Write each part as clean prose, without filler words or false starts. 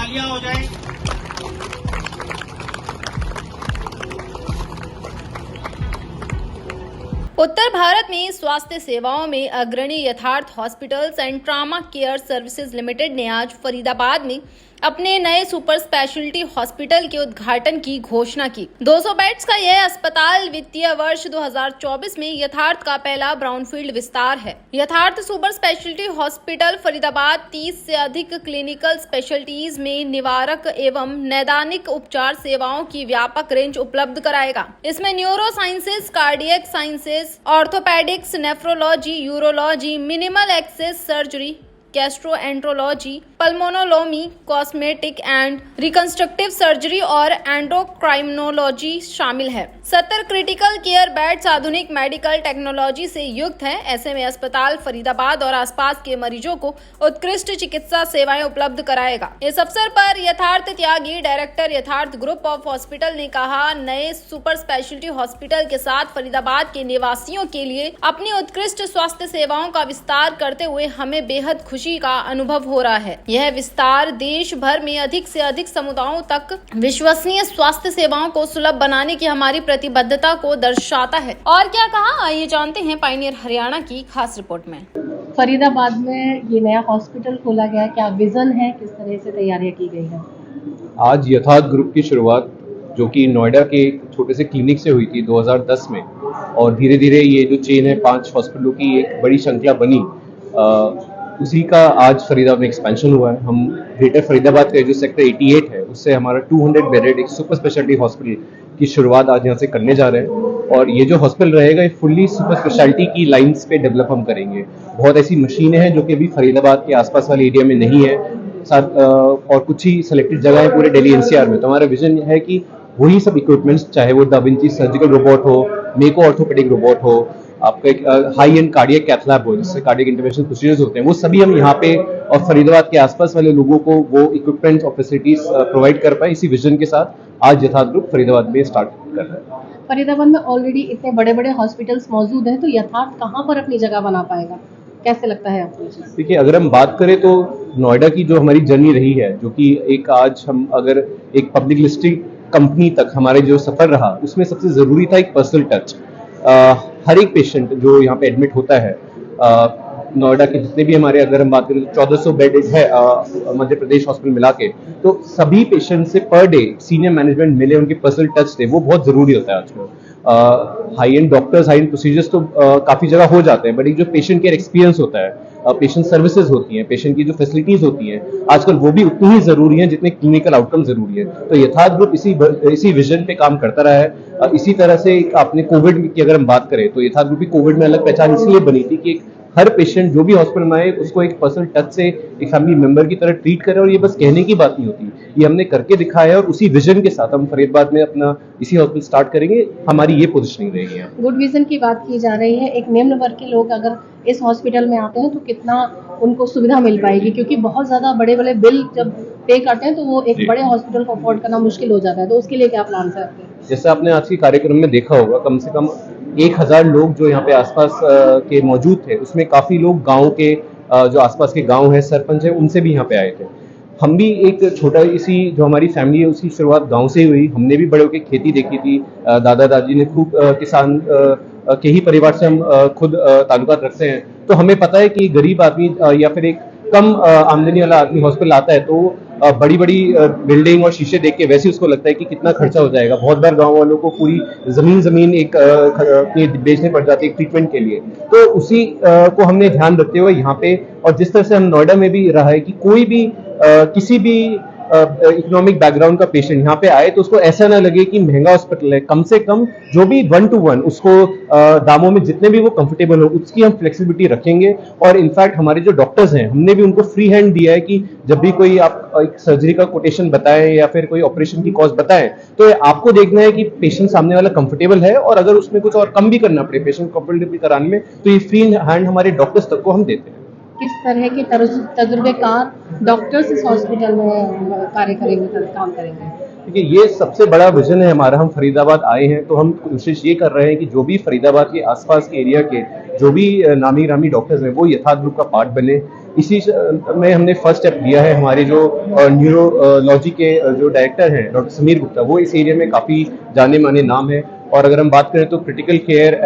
तालियां हो जाए। उत्तर भारत में स्वास्थ्य सेवाओं में अग्रणी यथार्थ hospitals and trauma care services limited ने आज फरीदाबाद में अपने नए सुपर स्पेशलिटी हॉस्पिटल के उद्घाटन की घोषणा की। 200 बेड्स का यह अस्पताल वित्तीय वर्ष 2024 में यथार्थ का पहला ब्राउनफील्ड विस्तार है। यथार्थ सुपर स्पेशलिटी हॉस्पिटल फरीदाबाद 30 से अधिक क्लिनिकल स्पेशलिटीज में निवारक एवं नैदानिक उपचार सेवाओं की व्यापक रेंज उपलब्ध कराएगा। इसमें neuro sciences, cardiac sciences, orthopaedics, nephrology, urology, minimal access surgery, gastroenterology, pulmonology, cosmetic and reconstructive surgery और एंडोक्राइनोलॉजी शामिल है। 70 क्रिटिकल केयर बेड्स आधुनिक मेडिकल टेक्नोलॉजी से युक्त है। ऐसे में अस्पताल फरीदाबाद और आसपास के मरीजों को उत्कृष्ट चिकित्सा सेवाएं उपलब्ध कराएगा। इस अवसर पर यथार्थ त्यागी, डायरेक्टर यथार्थ ग्रुप ऑफ हॉस्पिटल ने कहा, नए सुपर स्पेशलिटी हॉस्पिटल के साथ फरीदाबाद के निवासियों के लिए अपनी उत्कृष्ट स्वास्थ्य सेवाओं का विस्तार करते हुए हमें बेहद खुशी का अनुभव हो रहा है। यह विस्तार देश भर में अधिक से अधिक समुदायों तक विश्वसनीय स्वास्थ्य सेवाओं को सुलभ बनाने की हमारी प्रतिबद्धता को दर्शाता है। और क्या कहा, आइए जानते हैं पायनियर हरियाणा की खास रिपोर्ट में। फरीदाबाद में ये नया हॉस्पिटल खोला गया, क्या विजन है, किस तरह से तैयारियां की गई है? आज यथार्थ ग्रुप की शुरुआत जो कि नोएडा के एक छोटे से क्लिनिक से हुई थी 2010 में, और धीरे धीरे ये जो चेन है 5 हॉस्पिटलों की एक बड़ी श्रृंखला बनी, उसी का आज फरीदाबाद में एक्सपेंशन हुआ है। हम ग्रेटर फरीदाबाद का जो सेक्टर 88 है उससे हमारा 200 बेडेड एक सुपर स्पेशलिटी हॉस्पिटल की शुरुआत आज यहाँ से करने जा रहे हैं। और ये जो हॉस्पिटल रहेगा ये फुल्ली सुपर स्पेशलिटी की लाइंस पे डेवलप हम करेंगे। बहुत ऐसी मशीनें हैं जो कि अभी फरीदाबाद के आसपास वाले एरिया में नहीं है, और कुछ ही सिलेक्टेड जगह है पूरे दिल्ली एनसीआर में। तो हमारा विजन है कि वही सब इक्विपमेंट्स, चाहे वो दा विंची सर्जिकल रोबोट हो, मेको ऑर्थोपेडिक रोबोट हो, आपका एक high end cardiac cath lab हो जिससे कार्डियक इंटरवेंशन प्रोसीजर्स होते हैं, वो सभी हम यहाँ पे और फरीदाबाद के आसपास वाले लोगों को वो इक्विपमेंट्स और फैसिलिटीज प्रोवाइड कर पाए। इसी विजन के साथ आज यथार्थ ग्रुप फरीदाबाद में स्टार्ट कर रहा है। फरीदाबाद में ऑलरेडी इतने बड़े बड़े हॉस्पिटल्स मौजूद हैं, तो यथार्थ कहाँ पर अपनी जगह बना पाएगा, कैसे लगता है आपको? देखिए, अगर हम बात करें तो नोएडा की जो हमारी जर्नी रही है, जो कि एक आज हम अगर एक पब्लिक लिस्टेड कंपनी तक हमारे जो सफर रहा, उसमें सबसे जरूरी था एक पर्सनल टच। हर एक पेशेंट जो यहाँ पे एडमिट होता है, नोएडा के जितने भी हमारे, अगर हम बात करें तो 1400 बेड है मध्य प्रदेश हॉस्पिटल मिला के, तो सभी पेशेंट से पर डे सीनियर मैनेजमेंट मिले, उनके पर्सनल टच थे, वो बहुत जरूरी होता है आजकल। High and doctors, high and procedures तो काफी जगह हो जाते हैं, बट एक जो पेशेंट केयर एक्सपीरियंस होता है, पेशेंट सर्विसेज होती हैं, पेशेंट की जो फैसिलिटीज होती हैं, आजकल वो भी उतनी ही जरूरी हैं जितने क्लिनिकल आउटकम जरूरी है। तो यथार्थ ग्रुप इसी विजन पे काम करता रहा है। इसी तरह से आपने कोविड की अगर हम बात करें तो यथार्थ ग्रुप की कोविड में अलग पहचान इसलिए बनी थी कि हर पेशेंट जो भी हॉस्पिटल में आए उसको एक पर्सनल टच से एक फैमिली मेंबर की तरह ट्रीट करें। और ये बस कहने की बात नहीं होती, ये हमने करके दिखाया है, और उसी विजन के साथ हम फरीदाबाद में अपना इसी हॉस्पिटल स्टार्ट करेंगे। हमारी ये पोजीशनिंग रहेगी। गुड विजन की बात की जा रही है। एक निम्न वर्ग के लोग अगर इस हॉस्पिटल में आते हैं तो कितना उनको सुविधा मिल पाएगी, क्योंकि बहुत ज्यादा बड़े बड़े बिल जब पे करते हैं तो वो एक बड़े हॉस्पिटल को अफोर्ड करना मुश्किल हो जाता है। तो उसके लिए क्या प्लान करते हैं? जैसे आपने आज के कार्यक्रम में देखा होगा, कम से कम 1000 लोग जो यहाँ पे आसपास के मौजूद थे, उसमें काफी लोग गांव के, जो आसपास के गांव है, सरपंच है, उनसे भी यहाँ पे आए थे। हम भी एक छोटा इसी जो हमारी फैमिली है उसकी शुरुआत गांव से ही हुई। हमने भी बड़े होकर खेती देखी थी, दादा दादी ने खूब किसान के ही परिवार से हम खुद ताल्लुकात रखते हैं। तो हमें पता है कि गरीब आदमी या फिर एक कम आमदनी वाला आदमी हॉस्पिटल आता है तो बड़ी बड़ी बिल्डिंग और शीशे देख के वैसे ही उसको लगता है कि कितना खर्चा हो जाएगा। बहुत बार गांव वालों को पूरी जमीन एक बेचने पड़ जाती है ट्रीटमेंट के लिए। तो उसी को हमने ध्यान रखते हुए यहाँ पे, और जिस तरह से हम नोएडा में भी रहा है कि कोई भी किसी भी इकोनॉमिक बैकग्राउंड का पेशेंट यहाँ पे आए तो उसको ऐसा ना लगे कि महंगा हॉस्पिटल है। कम से कम जो भी 1 to 1 उसको दामों में जितने भी वो कंफर्टेबल हो उसकी हम फ्लेक्सिबिलिटी रखेंगे। और इनफैक्ट हमारे जो डॉक्टर्स हैं, हमने भी उनको फ्री हैंड दिया है कि जब भी कोई आप एक सर्जरी का कोटेशन बताएं या फिर कोई ऑपरेशन की कॉस्ट बताएं, तो आपको देखना है कि पेशेंट सामने वाला कंफर्टेबल है, और अगर उसमें कुछ और कम भी करना पड़े पेशेंट कंफर्टेबल कराने में, तो ये फ्री हैंड हमारे डॉक्टर्स तक को हम देते हैं। किस तरह के तजुर्बेकार डॉक्टर्स इस हॉस्पिटल में कार्य करेंगे, काम करेंगे? देखिए, ये सबसे बड़ा विजन है हमारा। हम फरीदाबाद आए हैं तो हम कोशिश ये कर रहे हैं कि जो भी फरीदाबाद के आसपास के एरिया के जो भी नामी ग्रामी डॉक्टर्स हैं वो यथार्थ ग्रुप का पार्ट बने। इसी में हमने फर्स्ट स्टेप लिया है। हमारे जो न्यूरोलॉजी के जो डायरेक्टर हैं डॉक्टर समीर गुप्ता, वो इस एरिया में काफ़ी जाने माने नाम है। और अगर हम बात करें तो क्रिटिकल केयर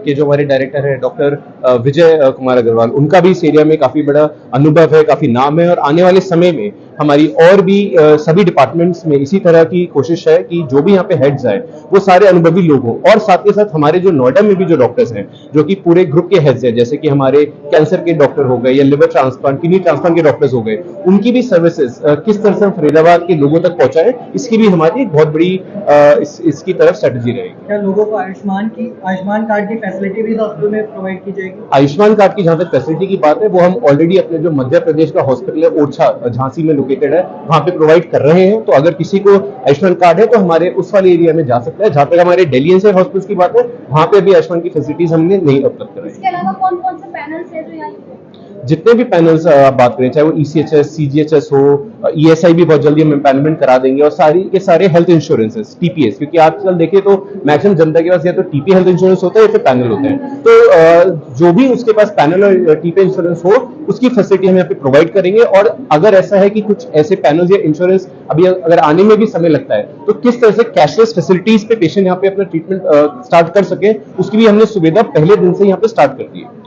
के जो हमारे डायरेक्टर हैं डॉक्टर विजय कुमार अग्रवाल, उनका भी इस एरिया में काफ़ी बड़ा अनुभव है, काफ़ी नाम है। और आने वाले समय में हमारी और भी सभी डिपार्टमेंट्स में इसी तरह की कोशिश है कि जो भी यहाँ पे हेड्स आए वो सारे अनुभवी लोग हों। और साथ के साथ हमारे जो नोएडा में भी जो डॉक्टर्स हैं जो कि पूरे ग्रुप के हेड्स हैं, जैसे कि हमारे कैंसर के डॉक्टर हो गए या लिवर ट्रांसप्लांट, किडनी ट्रांसप्लांट के डॉक्टर्स हो गए, उनकी भी सर्विसेज किस तरह से हम फरीदाबाद के लोगों तक पहुंचाएं, इसकी भी हमारी बहुत बड़ी इसकी तरफ स्ट्रेटेजी रहेगी। क्या लोगों को आयुष्मान कार्ड की फैसिलिटी भी हॉस्पिटल में प्रोवाइड की जाएगी? आयुष्मान कार्ड की जहां तक फैसिलिटी की बात है वो हम ऑलरेडी अपने जो मध्य प्रदेश का हॉस्पिटल है ओरछा झांसी में लोकेटेड है, वहां पे प्रोवाइड कर रहे हैं। तो अगर किसी को आयुष्मान कार्ड है तो हमारे उस वाले एरिया में जा सकता है। जहां तक हमारे दिल्ली एनसीआर हॉस्पिटल की बात है, वहां पे भी आयुष्मान की फैसिलिटीज हमने नहीं उपलब्ध कराई। इसके अलावा कौन कौन से पैनल्स है जो यहाँ? जितने भी पैनल्स आप बात करें, चाहे वो ECHS, CGHS हो, ESI भी बहुत जल्दी हम एम्पैनलमेंट करा देंगे, और सारी के सारे हेल्थ इंश्योरेंसेस, TPS, क्योंकि आजकल देखें तो मैक्सिमम जनता के पास या तो TP हेल्थ इंश्योरेंस होता है या फिर पैनल होते हैं। तो जो भी उसके पास पैनल और TP इंश्योरेंस हो उसकी फैसिलिटी हम यहाँ पे प्रोवाइड करेंगे। और अगर ऐसा है कि कुछ ऐसे पैनल्स या इंश्योरेंस अभी अगर आने में भी समय लगता है तो किस तरह से कैशलेस फैसिलिटीज पे पेशेंट यहाँ पे अपना ट्रीटमेंट स्टार्ट कर सके, उसकी भी हमने सुविधा पहले दिन से यहाँ पे स्टार्ट कर दी है।